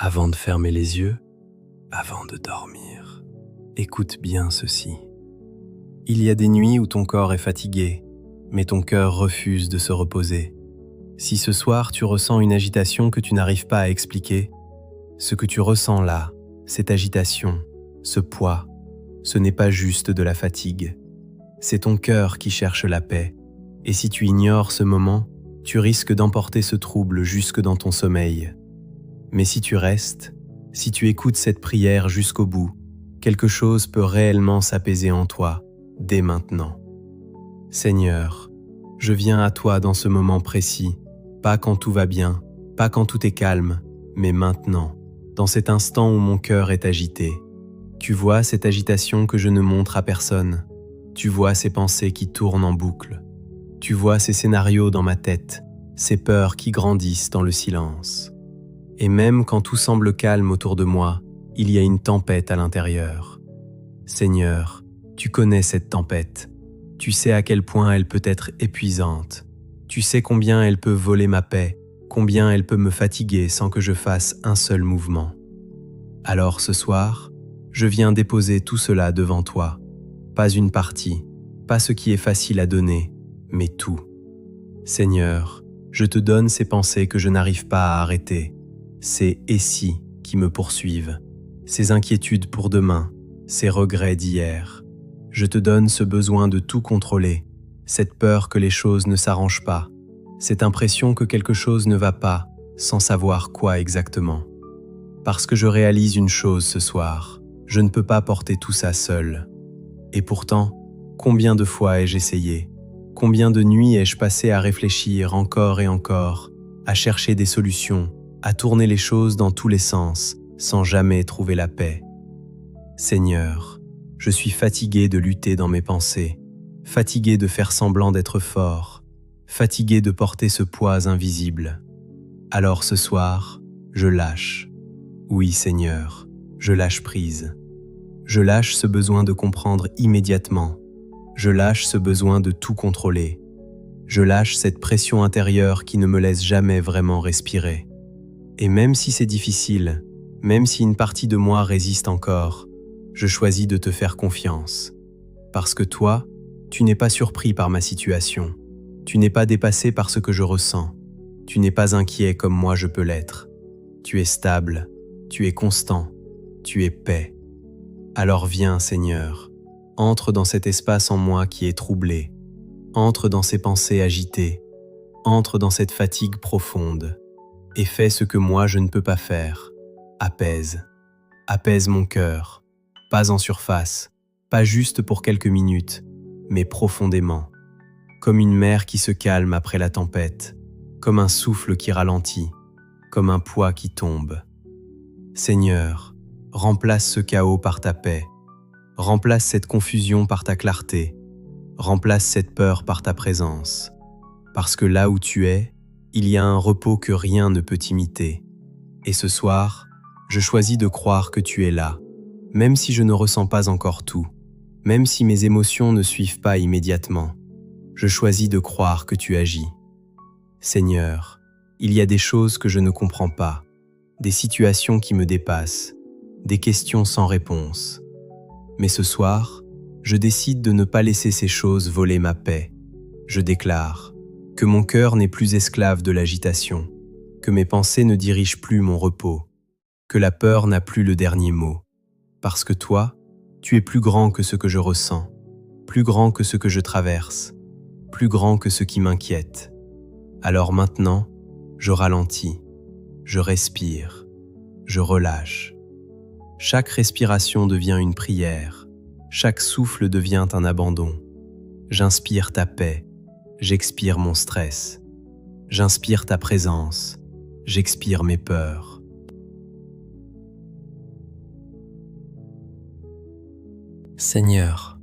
Avant de fermer les yeux, avant de dormir, écoute bien ceci. Il y a des nuits où ton corps est fatigué, mais ton cœur refuse de se reposer. Si ce soir tu ressens une agitation que tu n'arrives pas à expliquer, ce que tu ressens là, cette agitation, ce poids, ce n'est pas juste de la fatigue. C'est ton cœur qui cherche la paix, et si tu ignores ce moment, tu risques d'emporter ce trouble jusque dans ton sommeil. Mais si tu restes, si tu écoutes cette prière jusqu'au bout, quelque chose peut réellement s'apaiser en toi, dès maintenant. Seigneur, je viens à toi dans ce moment précis, pas quand tout va bien, pas quand tout est calme, mais maintenant, dans cet instant où mon cœur est agité. Tu vois cette agitation que je ne montre à personne. Tu vois ces pensées qui tournent en boucle. Tu vois ces scénarios dans ma tête, ces peurs qui grandissent dans le silence. Et même quand tout semble calme autour de moi, il y a une tempête à l'intérieur. Seigneur, tu connais cette tempête. Tu sais à quel point elle peut être épuisante. Tu sais combien elle peut voler ma paix, combien elle peut me fatiguer sans que je fasse un seul mouvement. Alors ce soir, je viens déposer tout cela devant toi. Pas une partie, pas ce qui est facile à donner, mais tout. Seigneur, je te donne ces pensées que je n'arrive pas à arrêter, ces « et si » qui me poursuivent, ces inquiétudes pour demain, ces regrets d'hier. Je te donne ce besoin de tout contrôler, cette peur que les choses ne s'arrangent pas, cette impression que quelque chose ne va pas, sans savoir quoi exactement. Parce que je réalise une chose ce soir, je ne peux pas porter tout ça seul. Et pourtant, combien de fois ai-je essayé? Combien de nuits ai-je passé à réfléchir encore et encore, à chercher des solutions, à tourner les choses dans tous les sens, sans jamais trouver la paix. Seigneur, je suis fatigué de lutter dans mes pensées, fatigué de faire semblant d'être fort, fatigué de porter ce poids invisible. Alors ce soir, je lâche. Oui, Seigneur, je lâche prise. Je lâche ce besoin de comprendre immédiatement. Je lâche ce besoin de tout contrôler. Je lâche cette pression intérieure qui ne me laisse jamais vraiment respirer. Et même si c'est difficile, même si une partie de moi résiste encore, je choisis de te faire confiance. Parce que toi, tu n'es pas surpris par ma situation. Tu n'es pas dépassé par ce que je ressens. Tu n'es pas inquiet comme moi je peux l'être. Tu es stable, tu es constant, tu es paix. Alors viens, Seigneur, entre dans cet espace en moi qui est troublé, entre dans ces pensées agitées, entre dans cette fatigue profonde, et fais ce que moi je ne peux pas faire. Apaise. Apaise mon cœur, pas en surface, pas juste pour quelques minutes, mais profondément, comme une mer qui se calme après la tempête, comme un souffle qui ralentit, comme un poids qui tombe. Seigneur, remplace ce chaos par ta paix, remplace cette confusion par ta clarté, remplace cette peur par ta présence, parce que là où tu es, il y a un repos que rien ne peut imiter. Et ce soir, je choisis de croire que tu es là, même si je ne ressens pas encore tout, même si mes émotions ne suivent pas immédiatement. Je choisis de croire que tu agis. Seigneur, il y a des choses que je ne comprends pas, des situations qui me dépassent, des questions sans réponse. Mais ce soir, je décide de ne pas laisser ces choses voler ma paix. Je déclare que mon cœur n'est plus esclave de l'agitation, que mes pensées ne dirigent plus mon repos, que la peur n'a plus le dernier mot. Parce que toi, tu es plus grand que ce que je ressens, plus grand que ce que je traverse, plus grand que ce qui m'inquiète. Alors maintenant, je ralentis, je respire, je relâche. Chaque respiration devient une prière, chaque souffle devient un abandon. J'inspire ta paix, j'expire mon stress. J'inspire ta présence, j'expire mes peurs. Seigneur,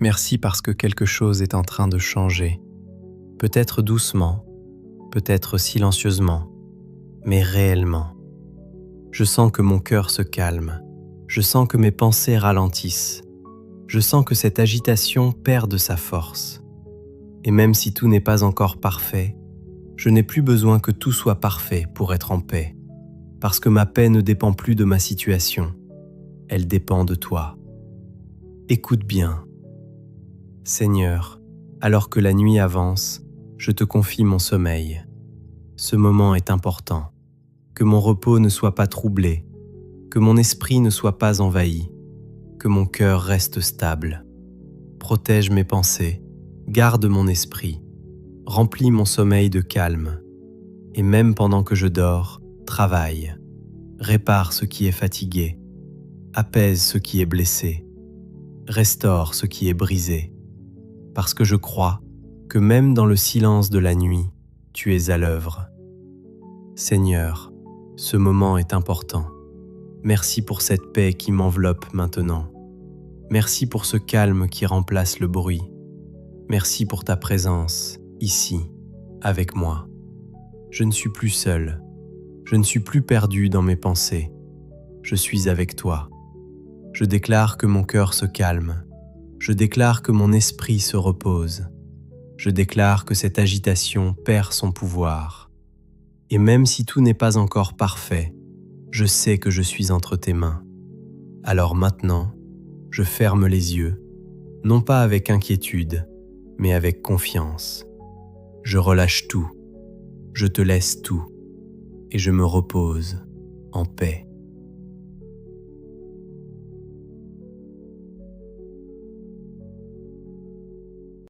merci parce que quelque chose est en train de changer. Peut-être doucement, peut-être silencieusement, mais réellement. Je sens que mon cœur se calme, je sens que mes pensées ralentissent, je sens que cette agitation perd de sa force. Et même si tout n'est pas encore parfait, je n'ai plus besoin que tout soit parfait pour être en paix. parce que ma paix ne dépend plus de ma situation, elle dépend de toi. Écoute bien. Seigneur, alors que la nuit avance, je te confie mon sommeil. Ce moment est important. Que mon repos ne soit pas troublé, que mon esprit ne soit pas envahi, que mon cœur reste stable. Protège mes pensées, garde mon esprit, remplis mon sommeil de calme, et même pendant que je dors, travaille, répare ce qui est fatigué, apaise ce qui est blessé, restaure ce qui est brisé, parce que je crois que même dans le silence de la nuit, tu es à l'œuvre. Seigneur, ce moment est important. Merci pour cette paix qui m'enveloppe maintenant. Merci pour ce calme qui remplace le bruit. Merci pour ta présence, ici, avec moi. Je ne suis plus seul. Je ne suis plus perdu dans mes pensées. Je suis avec toi. Je déclare que mon cœur se calme. Je déclare que mon esprit se repose. Je déclare que cette agitation perd son pouvoir. Et même si tout n'est pas encore parfait, je sais que je suis entre tes mains. Alors maintenant, je ferme les yeux, non pas avec inquiétude, mais avec confiance. Je relâche tout, je te laisse tout, et je me repose en paix.